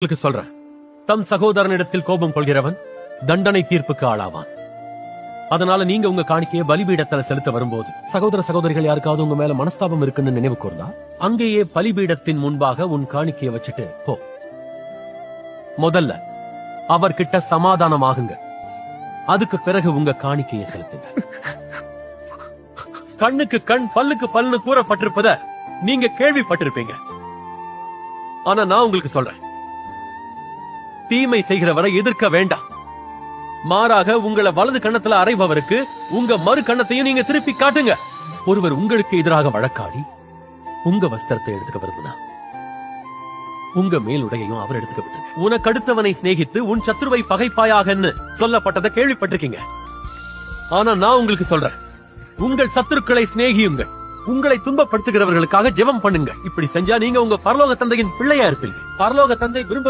உங்களுக்கு சொல்றேன், தம் சகோதரனிடத்தில் கோபம் கொள்கிறவன் தண்டனை தீர்ப்புக்கு ஆளாவான். அதனால நீங்க உங்க காணிக்கையை பலிபீடத்துல செலுத்த வரும்போது சகோதர சகோதரிகள் யாருக்காவது உங்க மேல மனஸ்தாபம் இருக்குன்னு நினைவு கூர்ந்தா அங்கேயே பலிபீடத்தின் முன்பாக உன் காணிக்கையை வச்சுட்டு போ. முதல்ல அவர்கிட்ட சமாதானமாகுங்க. அதுக்கு பிறகு உங்க காணிக்கையை செலுத்துங்க. கண்ணுக்கு கண் பல்லுக்கு பல்லுன்னு கூறப்பட்டிருப்பத நீங்க கேள்விப்பட்டிருப்பீங்க. ஆனா நான் உங்களுக்கு சொல்றேன், தீமை செய்கிறவரை எதிர்க்க வேண்டாம். மாறாக உங்களை வலது கண்ணத்துல அறைபவருக்கு உங்க மறு கண்ணத்தையும் நீங்க திருப்பி காட்டுங்க. ஒருவர் உங்களுக்கு எதிராக வழக்காடி உங்க வஸ்திரத்தை எடுத்துக்க விரும்பினா உங்க மேலுடையையும் அவர் எடுத்துக்க விட்டுங்க. உனக்கு அடுத்தவனை சிநேகித்து உன் சத்ருவை பகைப்பாயாகன்னு சொல்லப்பட்டதை கேள்விப்பட்டிருக்கீங்க. ஆனா நான் உங்களுக்கு சொல்றேன், உங்கள் சத்துருக்களை சிநேகியுங்கள், உங்களை துன்பப்படுத்துகிறவர்களுக்காக ஜெபம் பண்ணுங்க. இப்படி செஞ்சா நீங்க உங்க பரலோக தந்தையின் பிள்ளையா இருப்பீங்க. பரலோக தந்தை விரும்ப